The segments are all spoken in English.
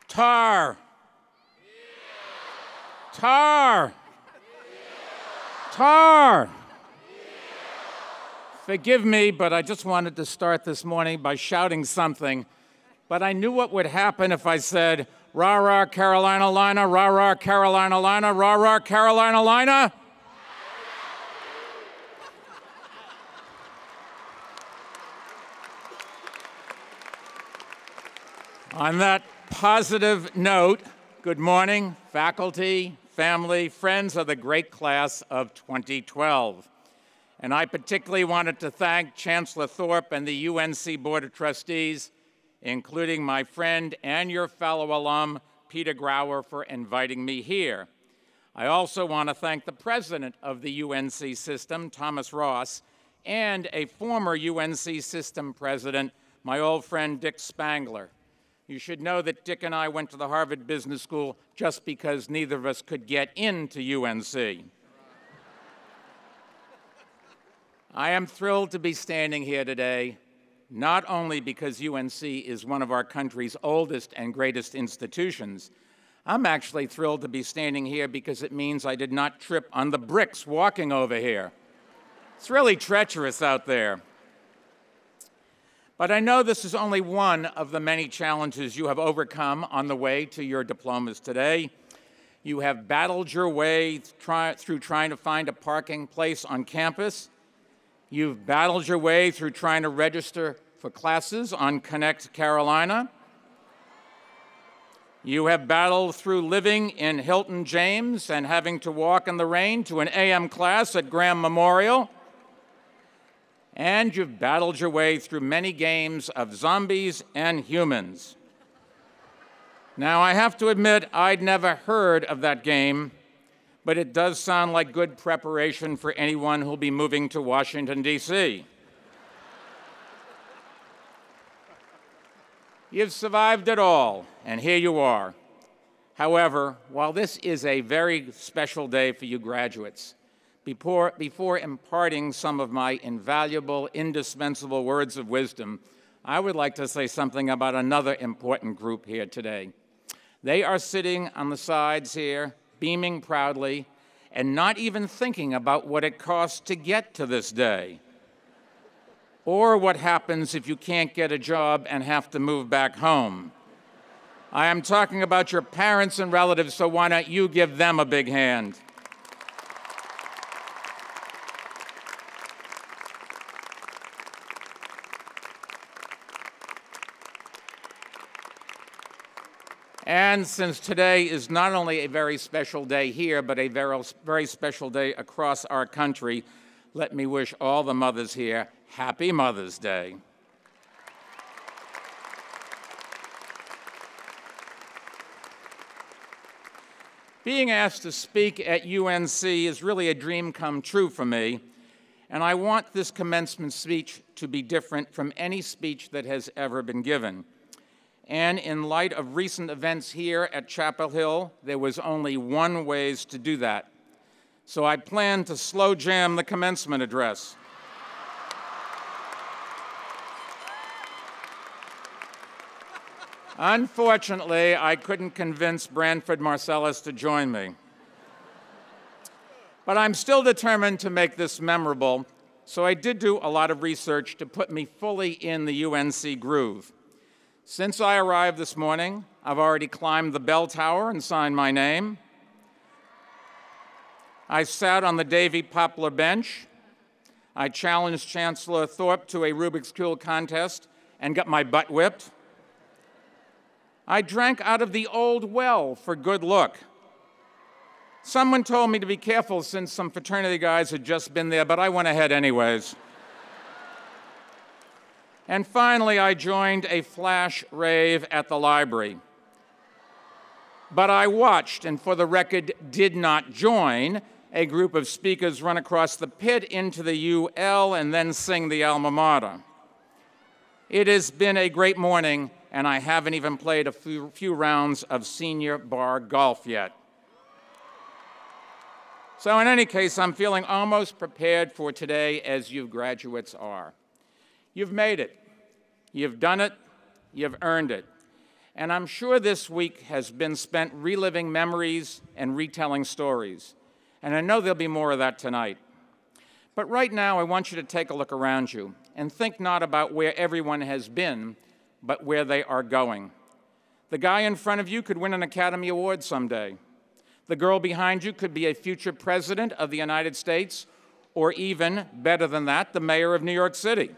Tar. Tar. Tar. Forgive me, but I just wanted to start this morning by shouting something. But I knew what would happen if I said, rah, rah, Carolina Lina, rah, rah, Carolina Lina, rah, rah, Carolina Lina. On that positive note, good morning, faculty, family, friends of the great class of 2012. And I particularly wanted to thank Chancellor Thorpe and the UNC Board of Trustees, including my friend and your fellow alum, Peter Grauer, for inviting me here. I also want to thank the president of the UNC system, Thomas Ross, and a former UNC system president, my old friend Dick Spangler. You should know that Dick and I went to the Harvard Business School just because neither of us could get into UNC. I am thrilled to be standing here today, not only because UNC is one of our country's oldest and greatest institutions. I'm actually thrilled to be standing here because it means I did not trip on the bricks walking over here. It's really treacherous out there. But I know this is only one of the many challenges you have overcome on the way to your diplomas today. You have battled your way through trying to find a parking place on campus. You've battled your way through trying to register for classes on Connect Carolina. You have battled through living in Hilton James and having to walk in the rain to an AM class at Graham Memorial. And you've battled your way through many games of zombies and humans. Now, I have to admit, I'd never heard of that game, but it does sound like good preparation for anyone who'll be moving to Washington, D.C. You've survived it all, and here you are. However, while this is a very special day for you graduates, before imparting some of my invaluable, indispensable words of wisdom, I would like to say something about another important group here today. They are sitting on the sides here, beaming proudly, and not even thinking about what it costs to get to this day, or what happens if you can't get a job and have to move back home. I am talking about your parents and relatives, so why don't you give them a big hand? And since today is not only a very special day here, but a very special day across our country, let me wish all the mothers here Happy Mother's Day. Being asked to speak at UNC is really a dream come true for me, and I want this commencement speech to be different from any speech that has ever been given. And in light of recent events here at Chapel Hill, there was only one way to do that. So I plan to slow jam the commencement address. Unfortunately, I couldn't convince Branford Marcellus to join me. But I'm still determined to make this memorable, so I did do a lot of research to put me fully in the UNC groove. Since I arrived this morning, I've already climbed the bell tower and signed my name. I sat on the Davy Poplar bench. I challenged Chancellor Thorpe to a Rubik's Cube contest and got my butt whipped. I drank out of the old well for good luck. Someone told me to be careful since some fraternity guys had just been there, but I went ahead anyways. And finally, I joined a flash rave at the library. But I watched, and for the record, did not join, a group of speakers run across the pit into the UL and then sing the alma mater. It has been a great morning, and I haven't even played a few rounds of senior bar golf yet. So in any case, I'm feeling almost prepared for today, as you graduates are. You've made it. You've done it. You've earned it. And I'm sure this week has been spent reliving memories and retelling stories. And I know there'll be more of that tonight. But right now, I want you to take a look around you and think not about where everyone has been, but where they are going. The guy in front of you could win an Academy Award someday. The girl behind you could be a future president of the United States, or even, better than that, the mayor of New York City.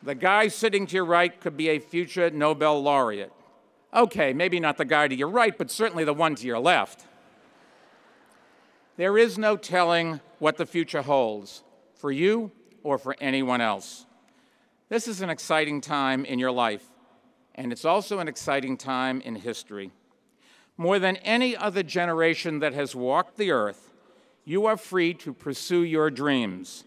The guy sitting to your right could be a future Nobel laureate. Okay, maybe not the guy to your right, but certainly the one to your left. There is no telling what the future holds for you or for anyone else. This is an exciting time in your life, and it's also an exciting time in history. More than any other generation that has walked the earth, you are free to pursue your dreams,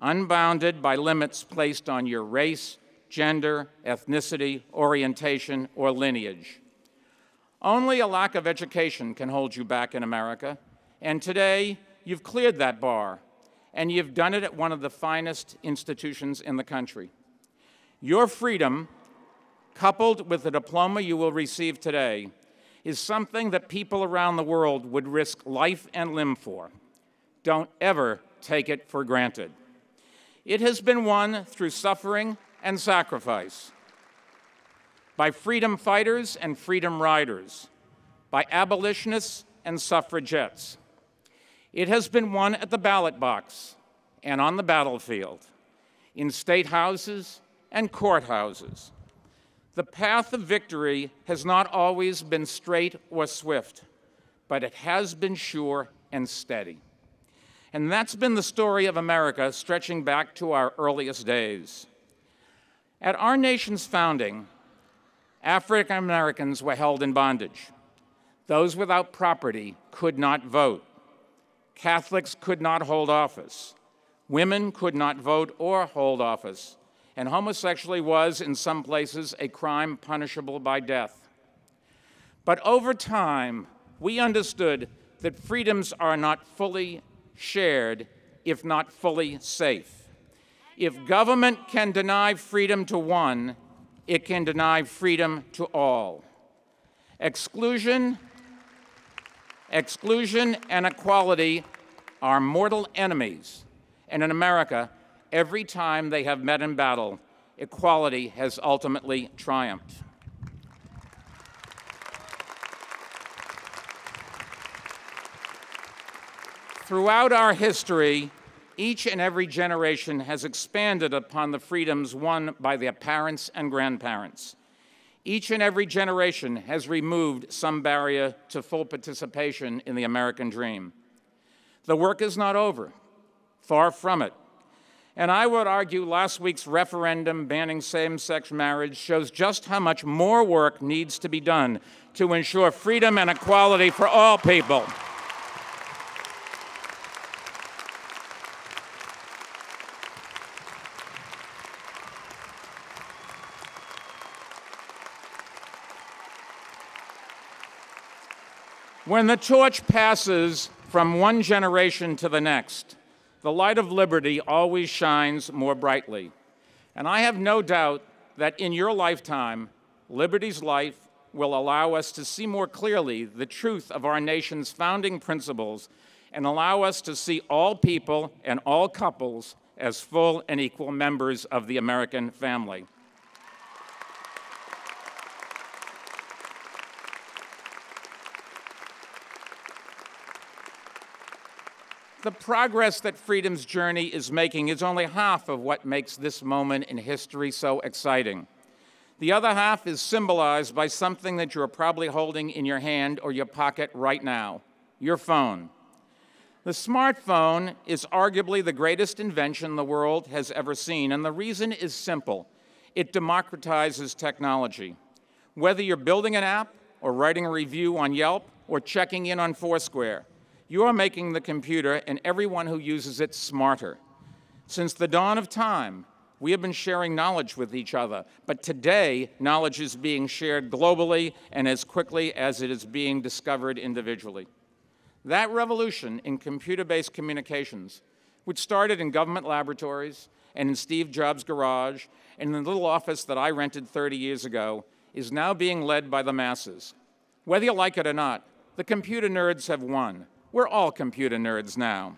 unbounded by limits placed on your race, gender, ethnicity, orientation, or lineage. Only a lack of education can hold you back in America, and today you've cleared that bar, and you've done it at one of the finest institutions in the country. Your freedom, coupled with the diploma you will receive today, is something that people around the world would risk life and limb for. Don't ever take it for granted. It has been won through suffering and sacrifice, by freedom fighters and freedom riders, by abolitionists and suffragettes. It has been won at the ballot box and on the battlefield, in state houses and courthouses. The path of victory has not always been straight or swift, but it has been sure and steady. And that's been the story of America stretching back to our earliest days. At our nation's founding, African Americans were held in bondage. Those without property could not vote. Catholics could not hold office. Women could not vote or hold office. And homosexuality was, in some places, a crime punishable by death. But over time, we understood that freedoms are not fully shared, if not fully safe. If government can deny freedom to one, it can deny freedom to all. Exclusion and equality are mortal enemies. And in America, every time they have met in battle, equality has ultimately triumphed. Throughout our history, each and every generation has expanded upon the freedoms won by their parents and grandparents. Each and every generation has removed some barrier to full participation in the American dream. The work is not over, far from it. And I would argue last week's referendum banning same-sex marriage shows just how much more work needs to be done to ensure freedom and equality for all people. When the torch passes from one generation to the next, the light of liberty always shines more brightly. And I have no doubt that in your lifetime, liberty's light will allow us to see more clearly the truth of our nation's founding principles and allow us to see all people and all couples as full and equal members of the American family. The progress that freedom's journey is making is only half of what makes this moment in history so exciting. The other half is symbolized by something that you're probably holding in your hand or your pocket right now, your phone. The smartphone is arguably the greatest invention the world has ever seen, and the reason is simple. It democratizes technology. Whether you're building an app or writing a review on Yelp or checking in on Foursquare, you are making the computer and everyone who uses it smarter. Since the dawn of time, we have been sharing knowledge with each other, but today, knowledge is being shared globally and as quickly as it is being discovered individually. That revolution in computer-based communications, which started in government laboratories and in Steve Jobs' garage and in the little office that I rented 30 years ago is now being led by the masses. Whether you like it or not, the computer nerds have won. We're all computer nerds now.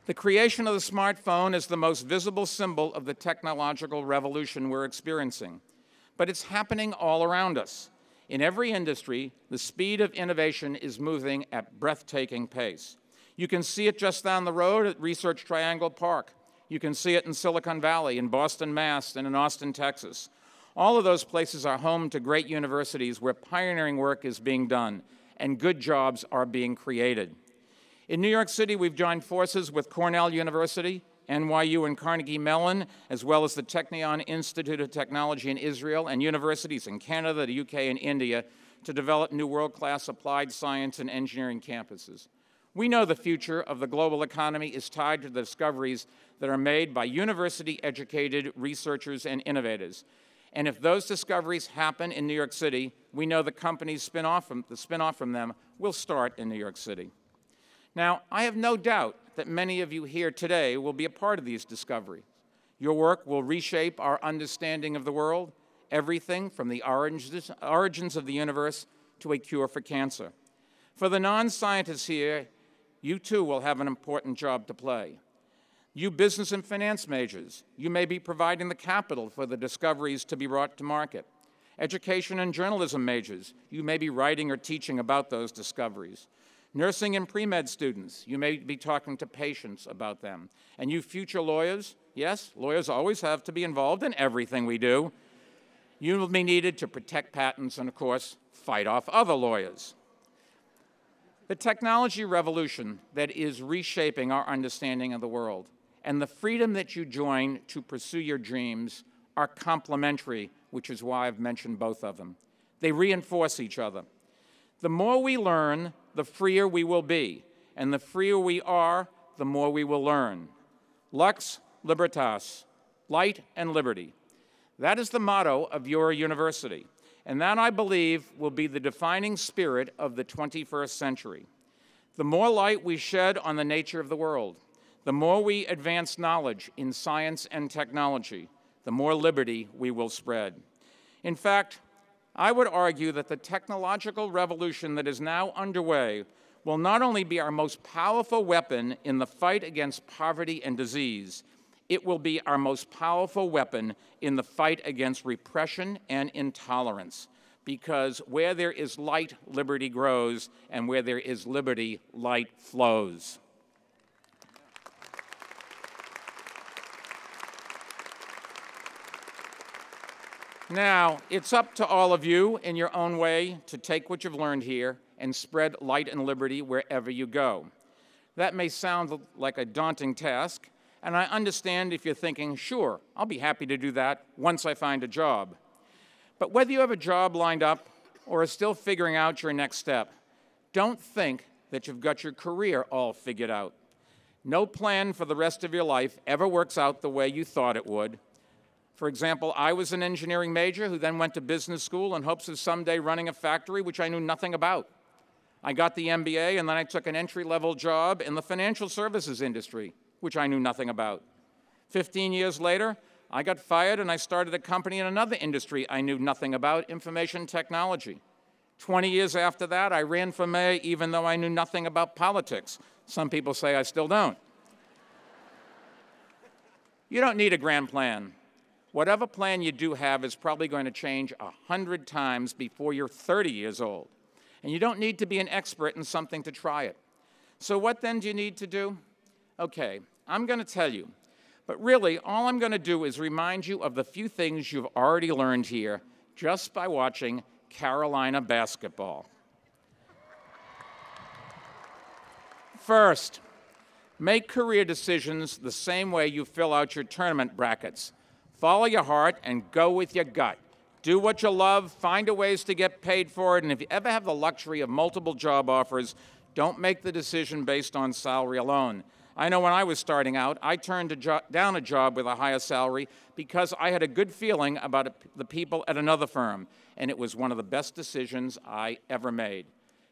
The creation of the smartphone is the most visible symbol of the technological revolution we're experiencing. But it's happening all around us. In every industry, the speed of innovation is moving at breathtaking pace. You can see it just down the road at Research Triangle Park. You can see it in Silicon Valley, in Boston, Mass., and in Austin, Texas. All of those places are home to great universities where pioneering work is being done and good jobs are being created. In New York City, we've joined forces with Cornell University, NYU and Carnegie Mellon, as well as the Technion Institute of Technology in Israel and universities in Canada, the UK, and India to develop new world-class applied science and engineering campuses. We know the future of the global economy is tied to the discoveries that are made by university-educated researchers and innovators. And if those discoveries happen in New York City, we know the companies the spin-off from them will start in New York City. Now, I have no doubt that many of you here today will be a part of these discoveries. Your work will reshape our understanding of the world, everything from the origins of the universe to a cure for cancer. For the non-scientists here, you too will have an important job to play. You business and finance majors, you may be providing the capital for the discoveries to be brought to market. Education and journalism majors, you may be writing or teaching about those discoveries. Nursing and pre-med students, you may be talking to patients about them. And you future lawyers, yes, lawyers always have to be involved in everything we do. You will be needed to protect patents and, of course, fight off other lawyers. The technology revolution that is reshaping our understanding of the world and the freedom that you join to pursue your dreams are complementary, which is why I've mentioned both of them. They reinforce each other. The more we learn, the freer we will be, and the freer we are, the more we will learn. Lux libertas, light and liberty. That is the motto of your university, and that, I believe, will be the defining spirit of the 21st century. The more light we shed on the nature of the world, the more we advance knowledge in science and technology, the more liberty we will spread. In fact, I would argue that the technological revolution that is now underway will not only be our most powerful weapon in the fight against poverty and disease, it will be our most powerful weapon in the fight against repression and intolerance. Because where there is light, liberty grows, and where there is liberty, light flows. Now, it's up to all of you in your own way to take what you've learned here and spread light and liberty wherever you go. That may sound like a daunting task, and I understand if you're thinking, sure, I'll be happy to do that once I find a job. But whether you have a job lined up or are still figuring out your next step, don't think that you've got your career all figured out. No plan for the rest of your life ever works out the way you thought it would. For example, I was an engineering major who then went to business school in hopes of someday running a factory which I knew nothing about. I got the MBA, and then I took an entry-level job in the financial services industry, which I knew nothing about. 15 years later, I got fired, and I started a company in another industry I knew nothing about, information technology. 20 years after that, I ran for mayor even though I knew nothing about politics. Some people say I still don't. You don't need a grand plan. Whatever plan you do have is probably going to change 100 times before you're 30 years old. And you don't need to be an expert in something to try it. So what then do you need to do? Okay, I'm going to tell you. But really, all I'm going to do is remind you of the few things you've already learned here just by watching Carolina basketball. First, make career decisions the same way you fill out your tournament brackets. Follow your heart and go with your gut. Do what you love, find a ways to get paid for it, and if you ever have the luxury of multiple job offers, don't make the decision based on salary alone. I know when I was starting out, I turned down a job with a higher salary because I had a good feeling about the people at another firm, and it was one of the best decisions I ever made.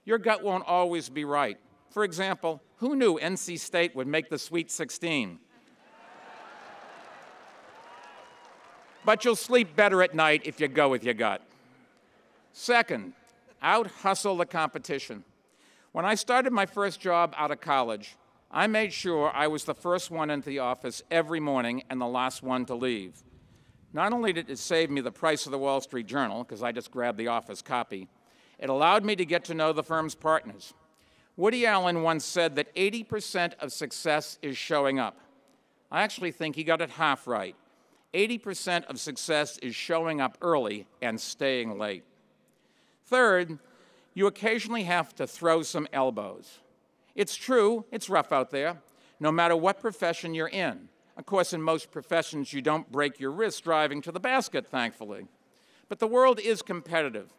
Your gut won't always be right. For example, who knew NC State would make the Sweet 16? but you'll sleep better at night if you go with your gut. Second, out-hustle the competition. When I started my first job out of college, I made sure I was the first one into the office every morning and the last one to leave. Not only did it save me the price of the Wall Street Journal, because I just grabbed the office copy, it allowed me to get to know the firm's partners. Woody Allen once said that 80% of success is showing up. I actually think he got it half right. 80% of success is showing up early and staying late. Third, you occasionally have to throw some elbows. It's true, it's rough out there, no matter what profession you're in. Of course, in most professions, you don't break your wrist driving to the basket, thankfully. But the world is competitive.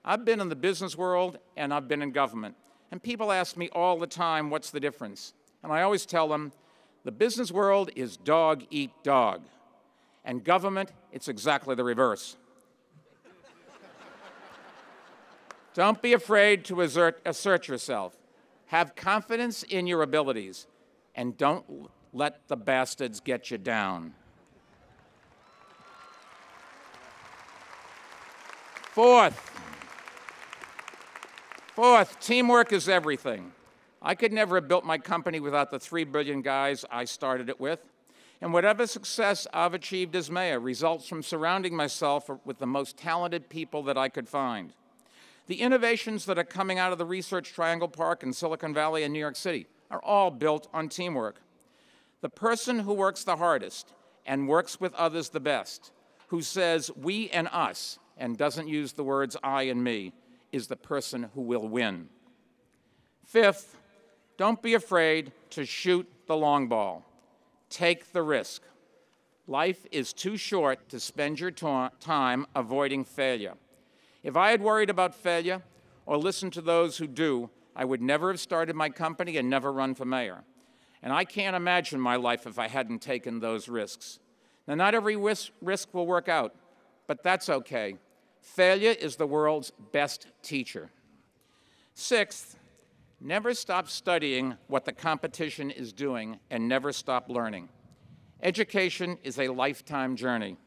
I've been in the business world and I've been in government. And people ask me all the time, what's the difference? And I always tell them, the business world is dog eat dog. And government, it's exactly the reverse. Don't be afraid to assert yourself. Have confidence in your abilities. And don't let the bastards get you down. Fourth, teamwork is everything. I could never have built my company without the 3 brilliant guys I started it with. And whatever success I've achieved as mayor results from surrounding myself with the most talented people that I could find. The innovations that are coming out of the Research Triangle Park in Silicon Valley and New York City are all built on teamwork. The person who works the hardest and works with others the best, who says we and us and doesn't use the words I and me, is the person who will win. Fifth, don't be afraid to shoot the long ball. Take the risk. Life is too short to spend your time avoiding failure. If I had worried about failure or listened to those who do, I would never have started my company and never run for mayor. And I can't imagine my life if I hadn't taken those risks. Now, not every risk will work out, but that's okay. Failure is the world's best teacher. Sixth, never stop studying what the competition is doing and never stop learning. Education is a lifetime journey.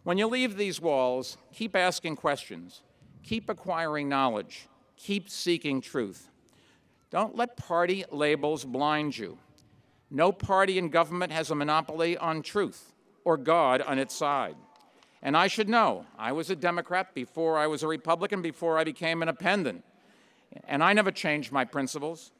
When you leave these walls, keep asking questions, keep acquiring knowledge, keep seeking truth. Don't let party labels blind you. No party in government has a monopoly on truth or God on its side. And I should know, I was a Democrat before I was a Republican, before I became an independent. And I never changed my principles.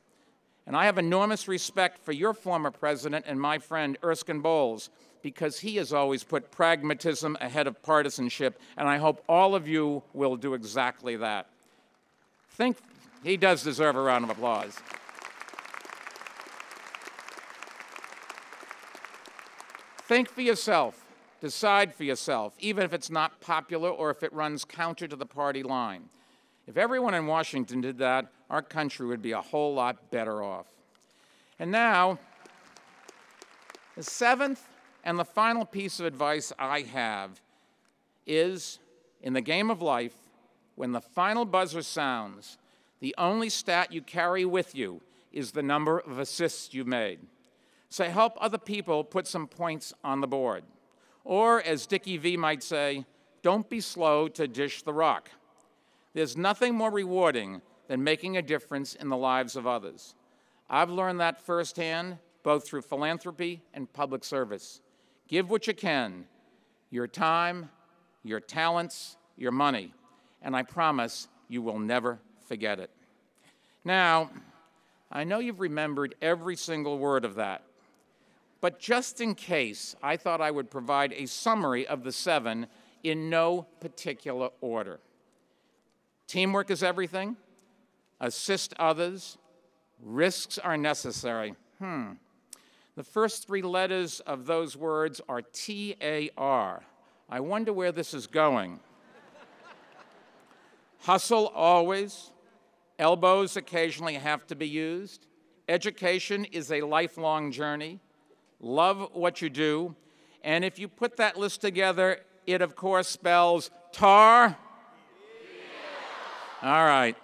And I have enormous respect for your former president and my friend Erskine Bowles, because he has always put pragmatism ahead of partisanship, and I hope all of you will do exactly that. He does deserve a round of applause. Think for yourself. Decide for yourself, even if it's not popular or if it runs counter to the party line. If everyone in Washington did that, our country would be a whole lot better off. And now, the seventh and the final piece of advice I have is, in the game of life, when the final buzzer sounds, the only stat you carry with you is the number of assists you made. So help other people put some points on the board. Or, as Dickie V might say, don't be slow to dish the rock. There's nothing more rewarding than making a difference in the lives of others. I've learned that firsthand, both through philanthropy and public service. Give what you can, your time, your talents, your money, and I promise you will never forget it. Now, I know you've remembered every single word of that, but just in case, I thought I would provide a summary of the 7 in no particular order. Teamwork is everything. Assist others. Risks are necessary. The first 3 letters of those words are T-A-R. I wonder where this is going. Hustle always. Elbows occasionally have to be used. Education is a lifelong journey. Love what you do. And if you put that list together, it of course spells tar. Yeah. All right.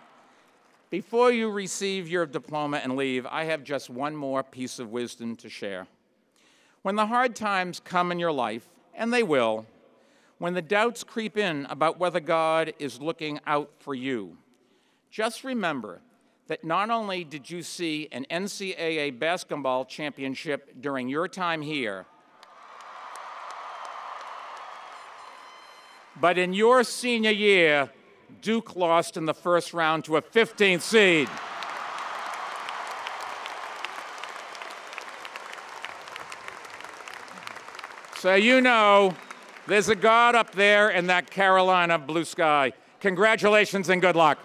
Before you receive your diploma and leave, I have just one more piece of wisdom to share. When the hard times come in your life, and they will, when the doubts creep in about whether God is looking out for you, just remember that not only did you see an NCAA basketball championship during your time here, but in your senior year, Duke lost in the first round to a 15th seed. So you know, there's a God up there in that Carolina blue sky. Congratulations and good luck.